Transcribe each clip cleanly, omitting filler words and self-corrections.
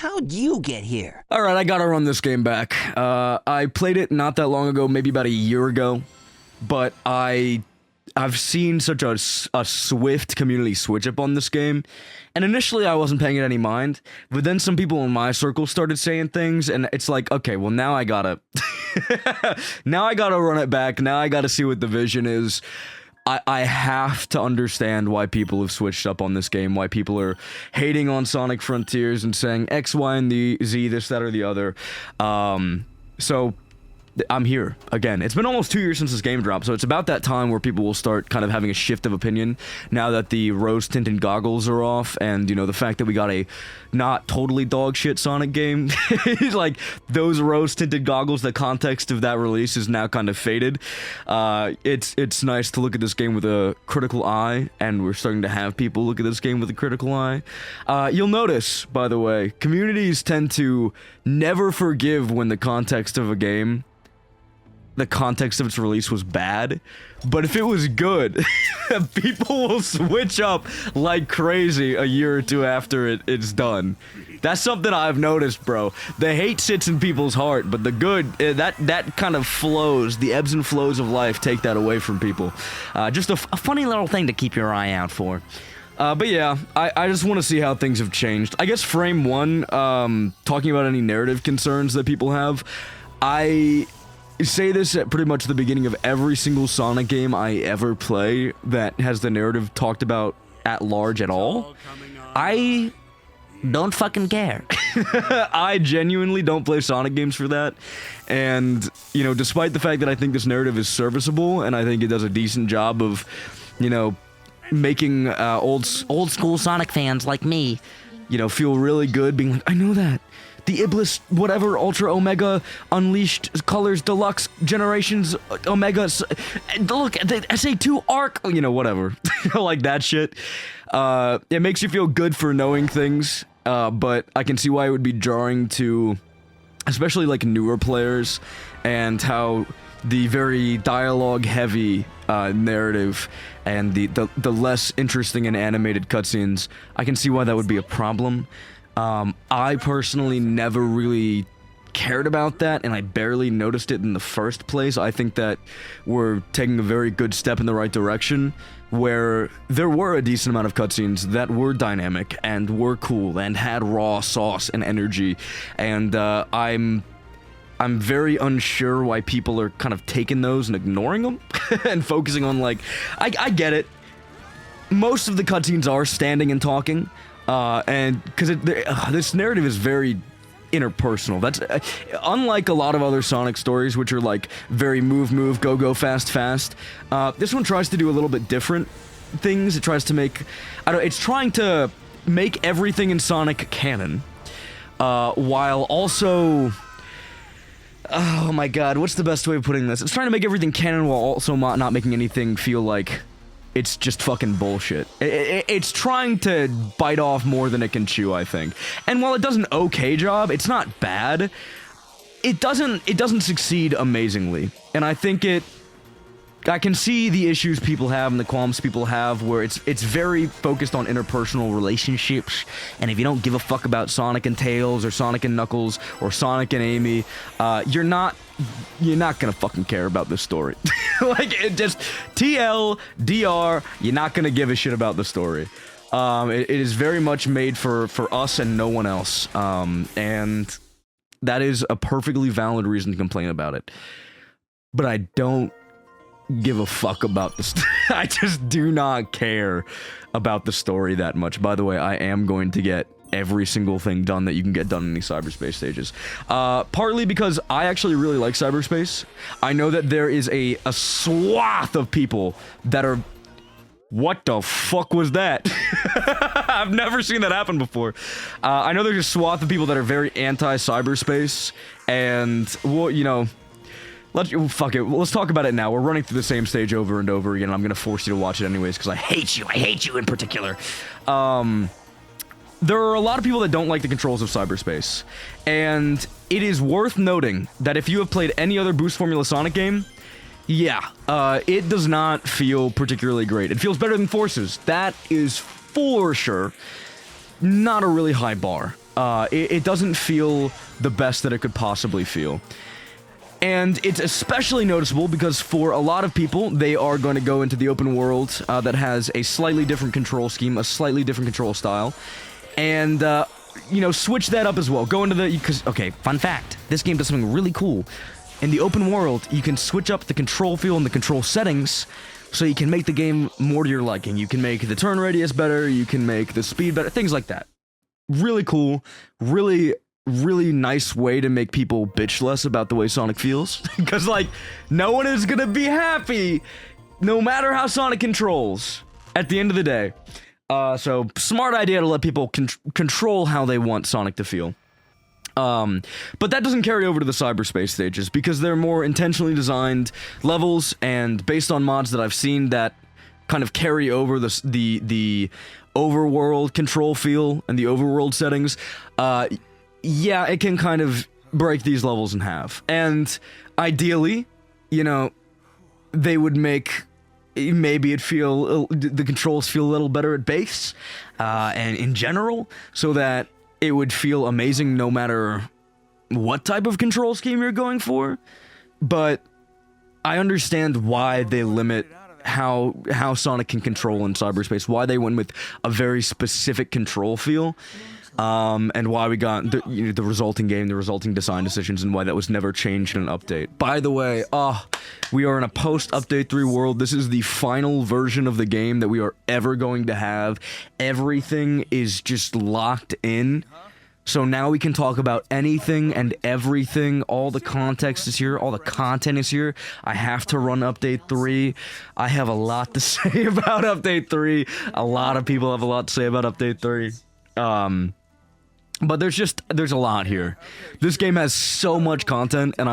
How'd you get here? Alright, I gotta run this game back. I played it not that long ago, maybe about a year ago, but I've seen such a swift community switch up on this game, and initially I wasn't paying it any mind, but then some people in my circle started saying things, and it's like, okay, well now I gotta... now I gotta run it back, now I gotta see what the vision is. I have to understand why people have switched up on this game, why people are hating on Sonic Frontiers and saying X, Y, and the Z, this, that, or the other. So I'm here again. It's been almost 2 years since this game dropped, so it's about that time where people will start kind of having a shift of opinion now that the rose-tinted goggles are off, and, you know, the fact that we got a not totally dog shit Sonic game. Like, those rose-tinted goggles, the context of that release is now kind of faded. It's nice to look at this game with a critical eye, and we're starting to have people look at this game with a critical eye. You'll notice, by the way, communities tend to never forgive when the context of a game, the context of its release was bad, but if it was good, people will switch up like crazy a year or two after it's done. That's something I've noticed, bro. The hate sits in people's heart, but the good, that kind of flows, the ebbs and flows of life take that away from people. Just a funny little thing to keep your eye out for. But yeah, I just want to see how things have changed. I guess frame one, talking about any narrative concerns that people have, I say this at pretty much the beginning of every single Sonic game I ever play that has the narrative talked about at large at all. I don't fucking care. I genuinely don't play Sonic games for that. And, you know, despite the fact that I think this narrative is serviceable, and I think it does a decent job of, you know, making old school Sonic fans like me, you know, feel really good being like, I know that. The Iblis, whatever, Ultra Omega, Unleashed, Colors, Deluxe, Generations, Omega, look, the SA2 Arc, you know, whatever. Like that shit. It makes you feel good for knowing things, but I can see why it would be jarring to, especially like newer players, and how the very dialogue-heavy narrative and the less interesting and animated cutscenes, I can see why that would be a problem. I personally never really cared about that, and I barely noticed it in the first place. I think that we're taking a very good step in the right direction, where there were a decent amount of cutscenes that were dynamic and were cool and had raw sauce and energy, and I'm very unsure why people are kind of taking those and ignoring them and focusing on, like, I get it. Most of the cutscenes are standing and talking, and because this narrative is very interpersonal. That's unlike a lot of other Sonic stories, which are like very move, go, fast. This one tries to do a little bit different things. It tries to make, it's trying to make everything in Sonic canon, while also, oh my god, what's the best way of putting this? It's trying to make everything canon while also not making anything feel like it's just fucking bullshit. It's trying to bite off more than it can chew, I think. And while it does an okay job, it's not bad. It doesn't succeed amazingly. And I think I can see the issues people have and the qualms people have, where it's very focused on interpersonal relationships, and if you don't give a fuck about Sonic and Tails, or Sonic and Knuckles, or Sonic and Amy, you're not gonna fucking care about this story. Like, it just, TLDR, you're not gonna give a shit about the story. It is very much made for us and no one else, and that is a perfectly valid reason to complain about it. But I don't give a fuck about this. I just do not care about the story that much. By the way, I am going to get every single thing done that you can get done in these Cyberspace stages. Partly because I actually really like Cyberspace. I know that there is a swath of people that are... What the fuck was that? I've never seen that happen before. I know there's a swath of people that are very anti-Cyberspace, and, well, you know... Fuck it, let's talk about it now. We're running through the same stage over and over again, and I'm gonna force you to watch it anyways, because I hate you in particular. There are a lot of people that don't like the controls of Cyberspace, and it is worth noting that if you have played any other Boost Formula Sonic game, yeah, it does not feel particularly great. It feels better than Forces. That is for sure not a really high bar. It doesn't feel the best that it could possibly feel. And it's especially noticeable because for a lot of people, they are going to go into the open world that has a slightly different control scheme, a slightly different control style, and, you know, switch that up as well. Go into the... Because, okay, fun fact. This game does something really cool. In the open world, you can switch up the control feel and the control settings so you can make the game more to your liking. You can make the turn radius better, you can make the speed better, things like that. Really cool, really nice way to make people bitch less about the way Sonic feels. Because, like, no one is gonna be happy no matter how Sonic controls at the end of the day. So, smart idea to let people control how they want Sonic to feel. But that doesn't carry over to the Cyberspace stages, because they're more intentionally designed levels, and based on mods that I've seen that kind of carry over the overworld control feel and the overworld settings, yeah, it can kind of break these levels in half. And ideally, you know, they would make maybe the controls feel a little better at base, and in general, so that it would feel amazing no matter what type of control scheme you're going for. But I understand why they limit how Sonic can control in Cyberspace, why they went with a very specific control feel, and why we got the resulting game, the resulting design decisions, and why that was never changed in an update. By the way, we are in a post-Update 3 world. This is the final version of the game that we are ever going to have. Everything is just locked in. So now we can talk about anything and everything. All the context is here. All the content is here. I have to run Update 3. I have a lot to say about Update 3. A lot of people have a lot to say about Update 3. But there's a lot here. This game has so much content, and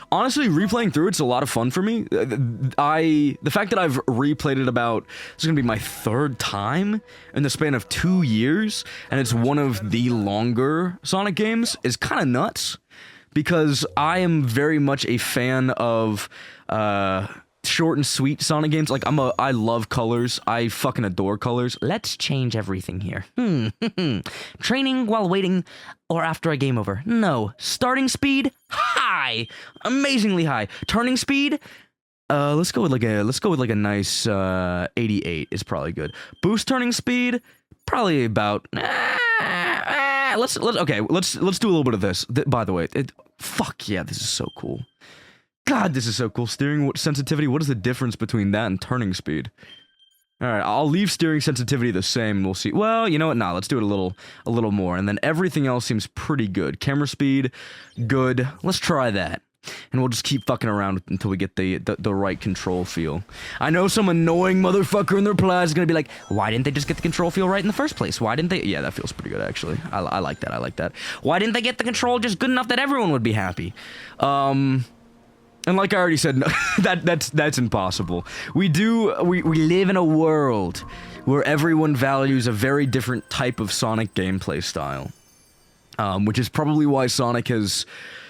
honestly, replaying through it's a lot of fun for me. The fact that I've replayed it this is gonna be my third time in the span of 2 years, and it's one of the longer Sonic games, is kind of nuts, because I am very much a fan of, short and sweet Sonic games. Like, I love colors. I fucking adore colors. Let's change everything here. Training while waiting or after a game over. No. Starting speed, high. Amazingly high. Turning speed, let's go with like a nice 88 is probably good. Boost turning speed, probably about let's do a little bit of this. By the way, fuck yeah, this is so cool. God, this is so cool. Steering sensitivity, what is the difference between that and turning speed? Alright, I'll leave steering sensitivity the same, we'll see. Well, you know what, let's do it a little more, and then everything else seems pretty good. Camera speed, good. Let's try that. And we'll just keep fucking around until we get the right control feel. I know some annoying motherfucker in the replies is gonna be like, why didn't they just get the control feel right in the first place? Why didn't they? Yeah, that feels pretty good, actually. I like that. Why didn't they get the control just good enough that everyone would be happy? And like I already said, no, that's impossible. We live in a world where everyone values a very different type of Sonic gameplay style, which is probably why Sonic has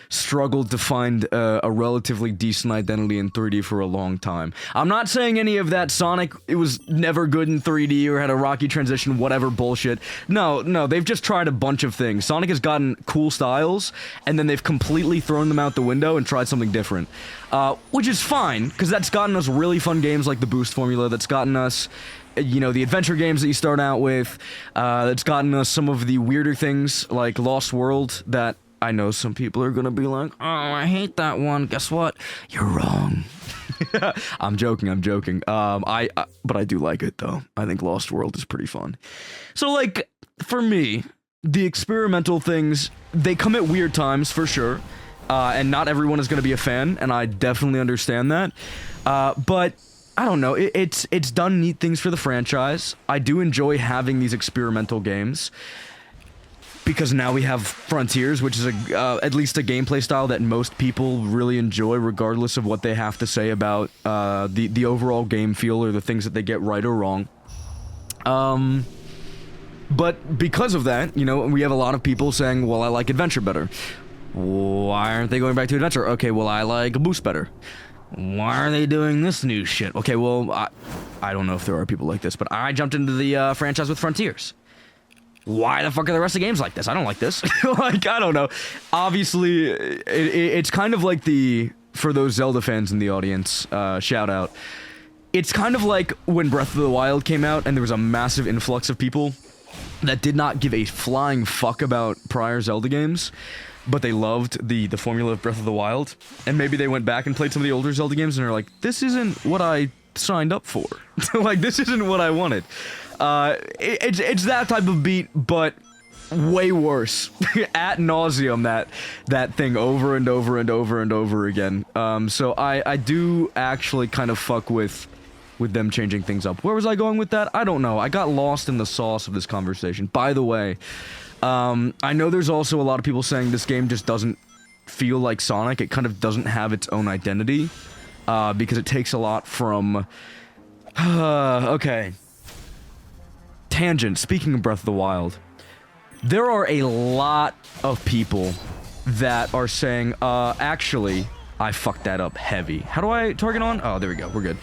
struggled to find a relatively decent identity in 3D for a long time. I'm not saying any of that Sonic, it was never good in 3D or had a rocky transition, whatever bullshit. No, they've just tried a bunch of things. Sonic has gotten cool styles, and then they've completely thrown them out the window and tried something different. Which is fine, because that's gotten us really fun games like the Boost formula, that's gotten us, you know, the adventure games that you start out with, that's gotten us some of the weirder things like Lost World that I know some people are gonna be like, oh, I hate that one. Guess what? You're wrong. I'm joking. But I do like it, though. I think Lost World is pretty fun. So, like, for me, the experimental things, they come at weird times, for sure. And not everyone is gonna be a fan, and I definitely understand that. But I don't know, it's done neat things for the franchise. I do enjoy having these experimental games, because now we have Frontiers, which is at least a gameplay style that most people really enjoy, regardless of what they have to say about the overall game feel or the things that they get right or wrong. But because of that, you know, we have a lot of people saying, well, I like Adventure better. Why aren't they going back to Adventure? Okay, well, I like Boost better. Why are they doing this new shit? Okay, well, I don't know if there are people like this, but I jumped into the franchise with Frontiers. why the fuck are the rest of the games like this? I don't like this. Like, I don't know. Obviously, it's kind of like for those Zelda fans in the audience, shout out. It's kind of like when Breath of the Wild came out and there was a massive influx of people that did not give a flying fuck about prior Zelda games, but they loved the formula of Breath of the Wild, and maybe they went back and played some of the older Zelda games and are like, this isn't what I signed up for. Like, this isn't what I wanted. It's that type of beat, but way worse. Ad nauseum, that thing over and over and over and over again. So I do actually kind of fuck with them changing things up. Where was I going with that? I don't know. I got lost in the sauce of this conversation. By the way, I know there's also a lot of people saying this game just doesn't feel like Sonic. It kind of doesn't have its own identity, because it takes a lot from... okay. Tangent, speaking of Breath of the Wild, there are a lot of people that are saying, actually, I fucked that up heavy. How do I target on? Oh, there we go, we're good.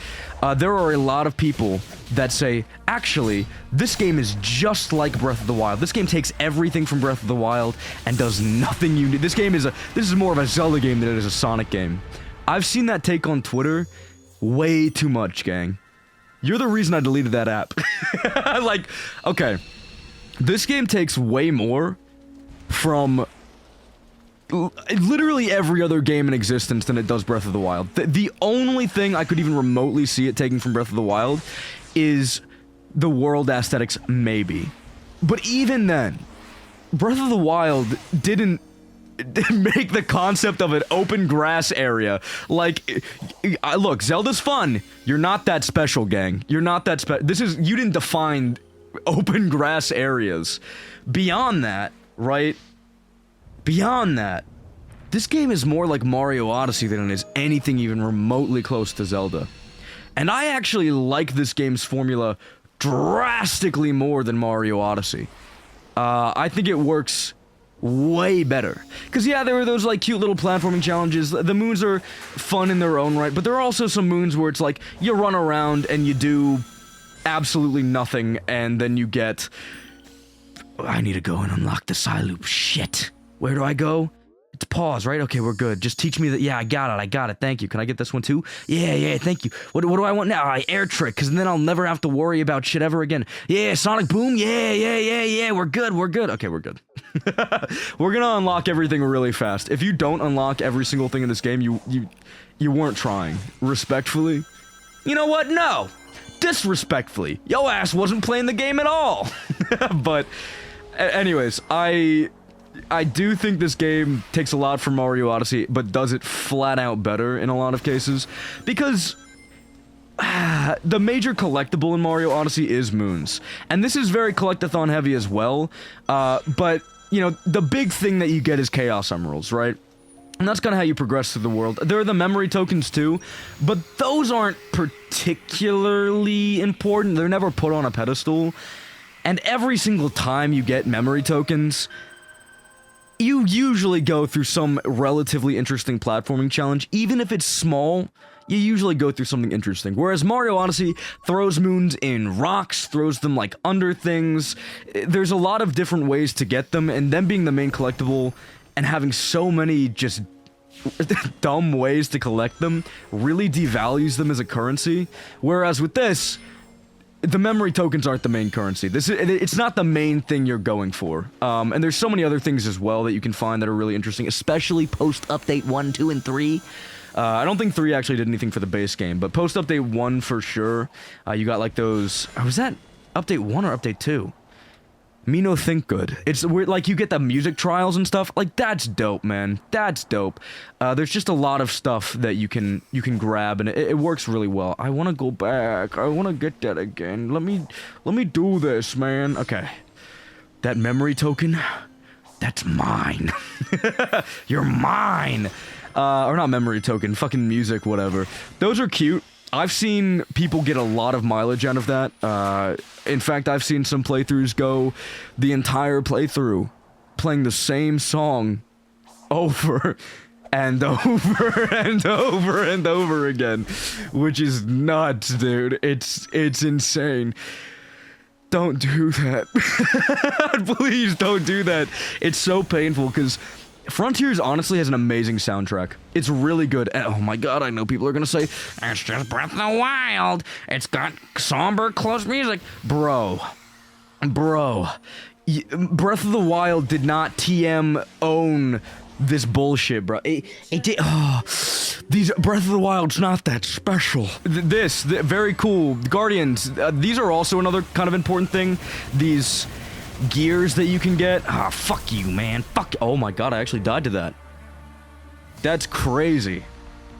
There are a lot of people that say, actually, this game is just like Breath of the Wild. This game takes everything from Breath of the Wild and does nothing unique. This is more of a Zelda game than it is a Sonic game. I've seen that take on Twitter way too much, gang. You're the reason I deleted that app. Like, okay. This game takes way more from literally every other game in existence than it does Breath of the Wild. The only thing I could even remotely see it taking from Breath of the Wild is the world aesthetics, maybe. But even then, Breath of the Wild didn't make the concept of an open grass area. Like, look, Zelda's fun. You're not that special, gang. You're not that you didn't define open grass areas. Beyond that, right? Beyond that, this game is more like Mario Odyssey than it is anything even remotely close to Zelda. And I actually like this game's formula drastically more than Mario Odyssey. I think it works way better. Because, yeah, there were those, like, cute little platforming challenges. The moons are fun in their own right, but there are also some moons where it's like, you run around and you do absolutely nothing, and then you get... I need to go and unlock the Psyloop. Shit. Where do I go? It's pause, right? Okay, we're good. Just teach me that. Yeah, I got it. Thank you. Can I get this one too? Yeah, thank you. What do I want now? Air trick, because then I'll never have to worry about shit ever again. Yeah, Sonic Boom. Yeah. We're good. Okay, we're good. We're gonna unlock everything really fast. If you don't unlock every single thing in this game, you weren't trying. Respectfully. You know what? No. Disrespectfully. Yo ass wasn't playing the game at all. But, anyways, I do think this game takes a lot from Mario Odyssey, but does it flat out better in a lot of cases. Because the major collectible in Mario Odyssey is moons. And this is very collectathon heavy as well. But, you know, the big thing that you get is Chaos Emeralds, right? And that's kind of how you progress through the world. There are the memory tokens too, but those aren't particularly important. They're never put on a pedestal. And every single time you get memory tokens, you usually go through some relatively interesting platforming challenge. Even if it's small, you usually go through something interesting. Whereas Mario Odyssey throws moons in rocks, throws them like under things. There's a lot of different ways to get them, and them being the main collectible and having so many just dumb ways to collect them really devalues them as a currency. Whereas with this, the memory tokens aren't the main currency. It's not the main thing you're going for. And there's so many other things as well that you can find that are really interesting, especially post-update 1, 2, and 3. I don't think 3 actually did anything for the base game, but post-update 1 for sure. You got like those... was that update 1 or update 2? Me no think good. It's weird, like you get the music trials and stuff. Like, that's dope, man. That's dope. There's just a lot of stuff that you can grab, and it works really well. I want to go back. I want to get that again. Let me do this, man. Okay. That memory token, that's mine. You're mine. Or not memory token, fucking music, whatever. Those are cute. I've seen people get a lot of mileage out of that. In fact, I've seen some playthroughs go the entire playthrough playing the same song over and over and over and over again, which is nuts, dude. It's insane. Don't do that. Please don't do that. It's so painful because Frontiers honestly has an amazing soundtrack. It's really good. And, oh my god, I know people are gonna say, it's just Breath of the Wild. It's got somber, close music. Bro. Breath of the Wild did not TM own this bullshit, bro. It did. Oh, these Breath of the Wild's not that special. Very cool. Guardians, these are also another kind of important thing. These gears that you can get. Ah, fuck you, man. Fuck. Oh my god, I actually died to that. That's crazy.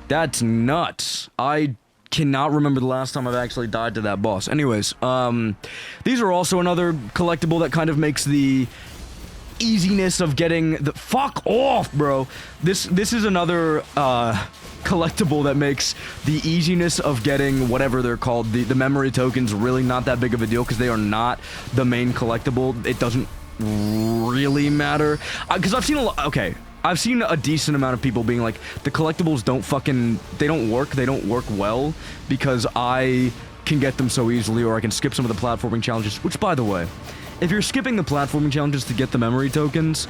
That's nuts. I cannot remember the last time I've actually died to that boss. Anyways, these are also another collectible that kind of makes the easiness of getting the— fuck off, bro. This is another collectible that makes the easiness of getting whatever they're called, the memory tokens, really not that big of a deal because they are not the main collectible. It doesn't really matter because I've seen a lot. Okay, I've seen a decent amount of people being like, the collectibles don't work well because I can get them so easily, or I can skip some of the platforming challenges, which, by the way, if you're skipping the platforming challenges to get the memory tokens,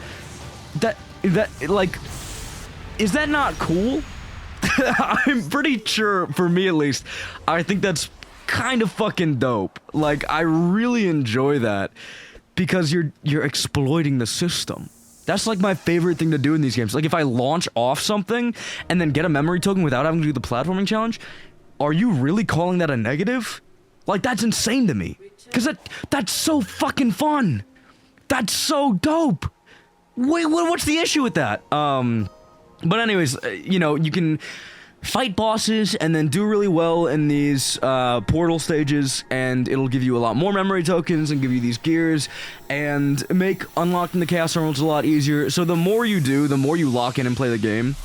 like, is that not cool? I'm pretty sure, for me at least, I think that's kind of fucking dope. Like, I really enjoy that because you're exploiting the system. That's like my favorite thing to do in these games. Like, if I launch off something and then get a memory token without having to do the platforming challenge, are you really calling that a negative? Like, that's insane to me. Because that's so fucking fun. That's so dope. Wait, what's the issue with that? But anyways, you know, you can fight bosses and then do really well in these portal stages, and it'll give you a lot more memory tokens and give you these gears and make unlocking the Chaos Emeralds a lot easier. So the more you do, the more you lock in and play the game,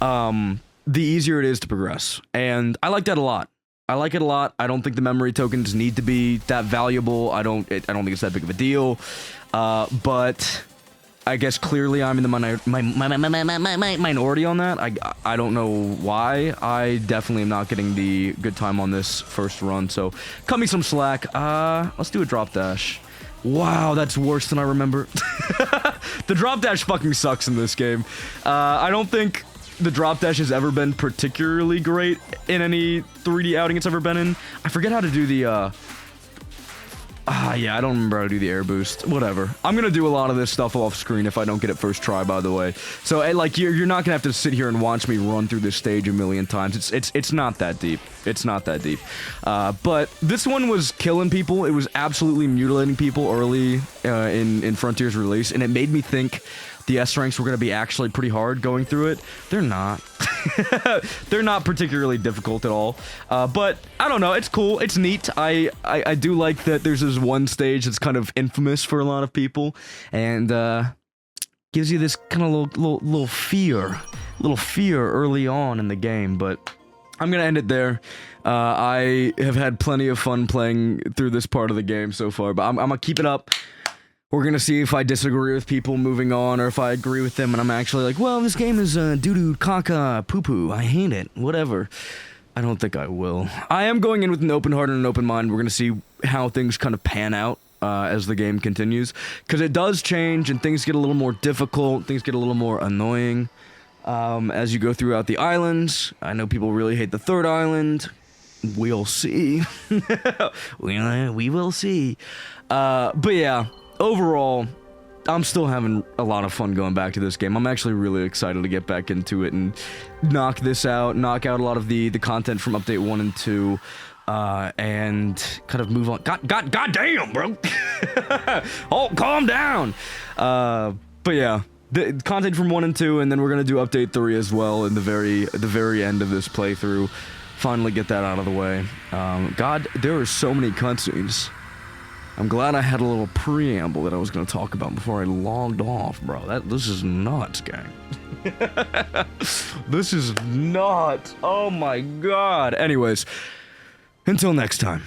the easier it is to progress. And I like that a lot. I like it a lot. I don't think the memory tokens need to be that valuable. I don't think it's that big of a deal. But I guess clearly I'm in the minority on that. I don't know why. I definitely am not getting the good time on this first run, so cut me some slack. Let's do a drop dash. Wow, that's worse than I remember. The drop dash fucking sucks in this game. I don't think the drop dash has ever been particularly great in any 3D outing it's ever been in. I forget how to do the, yeah, I don't remember how to do the air boost. Whatever. I'm gonna do a lot of this stuff off screen if I don't get it first try, by the way. So, like, you're not gonna have to sit here and watch me run through this stage a million times. It's not that deep. It's not that deep. But this one was killing people. It was absolutely mutilating people early in Frontier's release, and it made me think the S ranks were going to be actually pretty hard going through it. They're not. They're not particularly difficult at all. But I don't know. It's cool. It's neat. I do like that there's this one stage that's kind of infamous for a lot of people, and gives you this kind of little fear early on in the game. But I'm gonna end it there. I have had plenty of fun playing through this part of the game so far, but I'm gonna keep it up. We're gonna see if I disagree with people moving on, or if I agree with them and I'm actually like, well, this game is doo-doo, caca, poo-poo, I hate it, whatever. I don't think I will. I am going in with an open heart and an open mind. We're gonna see how things kind of pan out as the game continues, because it does change and things get a little more difficult, things get a little more annoying as you go throughout the islands. I know people really hate the third island. We'll see. we will see. But yeah, overall, I'm still having a lot of fun going back to this game. I'm actually really excited to get back into it and knock this out, knock out a lot of the content from Update 1 and 2, and kind of move on. God damn, bro! Oh, calm down! But yeah, the content from 1 and 2, and then we're gonna do Update 3 as well in the very end of this playthrough. Finally get that out of the way. God, there are so many cutscenes. I'm glad I had a little preamble that I was going to talk about before I logged off, bro. This is nuts, gang. This is nuts. Oh my god. Anyways, until next time.